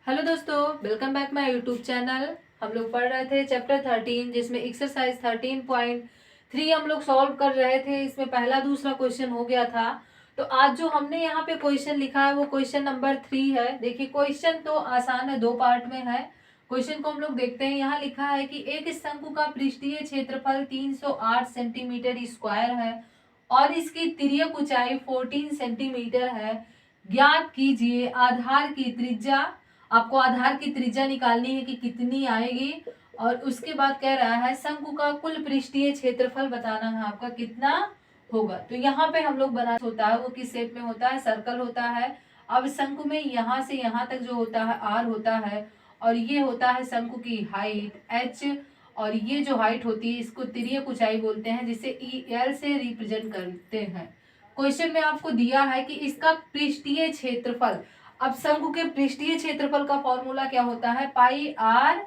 Hello दोस्तों, welcome back my YouTube channel. हम लोग पढ़ रहे थे चैप्टर 13 जिसमें एक्सरसाइज 13.3 हम लोग सॉल्व कर रहे थे। इसमें पहला दूसरा क्वेश्चन हो गया था। तो आज जो हमने यहाँ पे क्वेश्चन लिखा है वो क्वेश्चन नंबर 3 है। देखिए क्वेश्चन तो आसान है, दो पार्ट में है। क्वेश्चन को हम लोग देखते हैं। यहाँ लिखा है कि एक शंकु का पृष्ठीय क्षेत्रफल 308 सेंटीमीटर स्क्वायर है और इसकी तिर्यक ऊंचाई 14 सेंटीमीटर है। ज्ञात कीजिए आधार की त्रिज्या। आपको आधार की त्रिज्या निकालनी है कि कितनी आएगी। और उसके बाद कह रहा है शंकु का कुल पृष्ठीय क्षेत्रफल बताना है आपका कितना होगा। तो यहाँ पे हम लोग बना होता है वो किस शेप में होता है, सर्कल होता है। अब शंकु में यहाँ से यहाँ तक जो होता है आर होता है और ये होता है शंकु की हाइट एच। और ये जो हाइट होती है इसको तिर्यक ऊंचाई बोलते हैं, जिसे ई एल से रिप्रेजेंट करते हैं। क्वेश्चन में आपको दिया है कि इसका पृष्ठीय क्षेत्रफल। अब शंकु के पृष्ठीय क्षेत्रफल का फॉर्मूला क्या होता है, पाई आर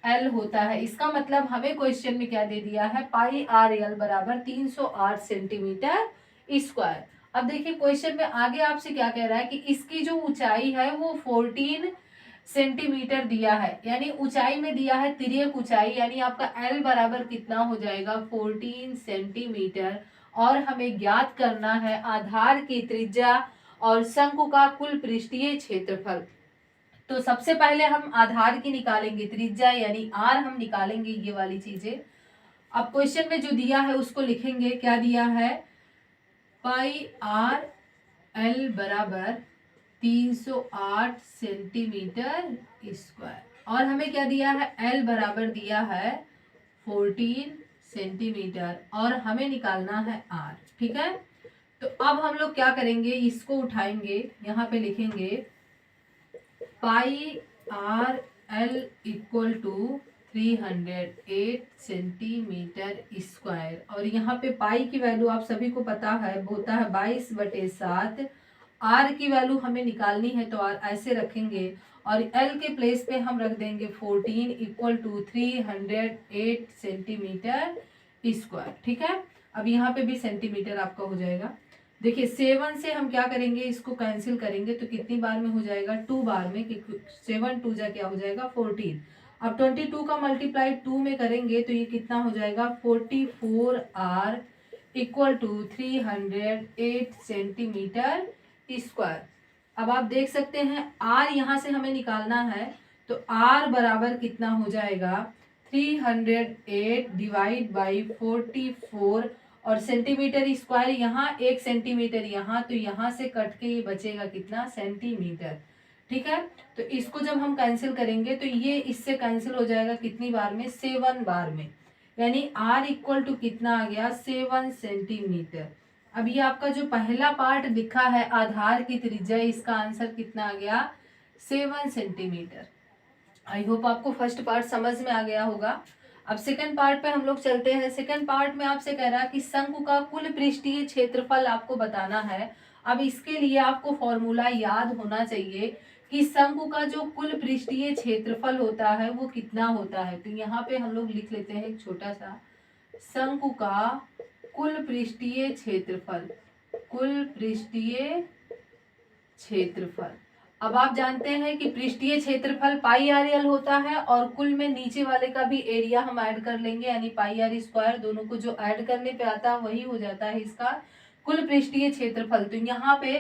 एल होता है। इसका मतलब हमें क्वेश्चन में क्या दे दिया है, पाई आर एल बराबर 308 सेंटीमीटर स्क्वायर। अब देखिए क्वेश्चन में आगे आपसे क्या कह रहा है कि इसकी जो ऊंचाई है वो 14 सेंटीमीटर दिया है, यानी ऊंचाई में दिया है तिर्यक ऊंचाई, यानी आपका एल बराबर कितना हो जाएगा 14 सेंटीमीटर। और हमें ज्ञात करना है आधार की त्रिज्या और शंकु का कुल पृष्ठीय क्षेत्रफल। तो सबसे पहले हम आधार की निकालेंगे त्रिज्या, यानी आर हम निकालेंगे ये वाली चीजें। अब क्वेश्चन में जो दिया है उसको लिखेंगे। क्या दिया है, पाई आर एल बराबर 308 सेंटीमीटर स्क्वायर और हमें क्या दिया है, एल बराबर दिया है 14 सेंटीमीटर और हमें निकालना है आर। ठीक है, तो अब हम लोग क्या करेंगे, इसको उठाएंगे, यहाँ पे लिखेंगे pi r l equal to 308 centimetre square. और यहाँ पे पाई की वैल्यू आप सभी को पता है होता है 22/7। आर की वैल्यू हमें निकालनी है तो आर ऐसे रखेंगे और एल के प्लेस पे हम रख देंगे 14 इक्वल टू 308 सेंटीमीटर स्क्वायर। ठीक है, अब यहाँ पे भी सेंटीमीटर आपका हो जाएगा। देखिए 7 से हम क्या करेंगे, इसको कैंसिल करेंगे तो कितनी बार में हो जाएगा, 2 बार में, क्योंकि 7 2 जा क्या हो जाएगा 14। अब 22 का मल्टीप्लाई 2 में करेंगे तो ये कितना हो जाएगा 44 are equal to 308 centimetre square. अब आप देख सकते हैं आर यहाँ से हमें निकालना है तो आर बराबर कितना हो जाएगा 308 डिवाइड बाई 44 और सेंटीमीटर स्क्वायर यहाँ 1 सेंटीमीटर यहाँ, तो यहाँ से कट के ये बचेगा कितना सेंटीमीटर। ठीक है, तो इसको जब हम कैंसिल करेंगे तो ये इससे कैंसिल हो जाएगा कितनी बार में, 7 बार में, यानी आर इक्वल टू कितना आ गया 7 सेंटीमीटर। अब ये आपका जो पहला पार्ट दिखा है आधार की त्रिज्या, इसका आंसर कितना आ गया 7 सेंटीमीटर। आई होप आपको फर्स्ट पार्ट समझ में आ गया होगा। अब सेकंड पार्ट पे हम लोग चलते हैं। सेकंड पार्ट में आपसे कह रहा है कि शंकु का कुल पृष्ठीय क्षेत्रफल आपको बताना है। अब इसके लिए आपको फॉर्मूला याद होना चाहिए कि शंकु का जो कुल पृष्ठीय क्षेत्रफल होता है वो कितना होता है। तो यहाँ पे हम लोग लिख लेते हैं एक छोटा सा, शंकु का कुल पृष्ठीय क्षेत्रफल, कुल पृष्ठीय क्षेत्रफल। अब आप जानते हैं कि पृष्ठीय क्षेत्रफल पाई आर एल होता है और कुल में नीचे वाले का भी एरिया हम ऐड कर लेंगे, यानी पाई आर स्क्वायर, दोनों को जो ऐड करने पे आता है वही हो जाता है इसका कुल पृष्ठीय क्षेत्रफल। तो यहाँ पे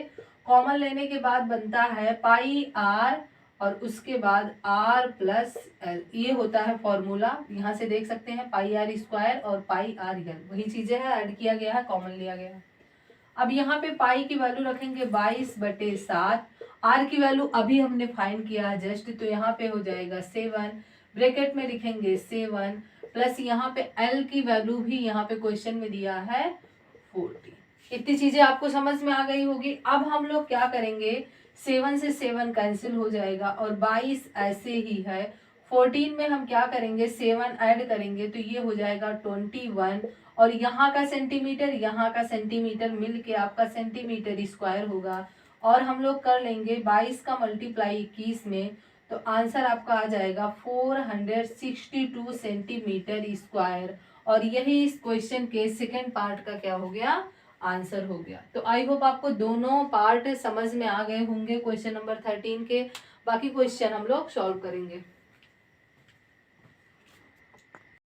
कॉमन लेने के बाद बनता है पाई आर और उसके बाद आर प्लस एल, ये होता है फॉर्मूला। यहाँ से देख सकते हैं पाई आर स्क्वायर और पाई आर एल वही चीजें हैं, ऐड किया गया है, कॉमन लिया गया है। अब यहाँ पे पाई की वैल्यू रखेंगे 22/7। आर की वैल्यू अभी हमने फाइंड किया है जस्ट, तो यहाँ पे हो जाएगा 7, ब्रैकेट में लिखेंगे 7 प्लस यहाँ पे एल की वैल्यू भी यहाँ पे क्वेश्चन में दिया है 40। इतनी चीजें आपको समझ में आ गई होगी। अब हम लोग क्या करेंगे, 7 से 7 कैंसिल हो जाएगा और 22 ऐसे ही है। 14 में हम क्या करेंगे 7 ऐड करेंगे तो ये हो जाएगा 21 और यहाँ का सेंटीमीटर मिल के आपका सेंटीमीटर स्क्वायर होगा। और हम लोग कर लेंगे 22 का मल्टीप्लाई 21 में, तो आंसर आपका आ जाएगा 462 सेंटीमीटर स्क्वायर। और यही इस क्वेश्चन के सेकेंड पार्ट का क्या हो गया आंसर हो गया। तो आई होप आपको दोनों पार्ट समझ में आ गए होंगे क्वेश्चन नंबर 13 के। बाकी क्वेश्चन हम लोग सॉल्व करेंगे।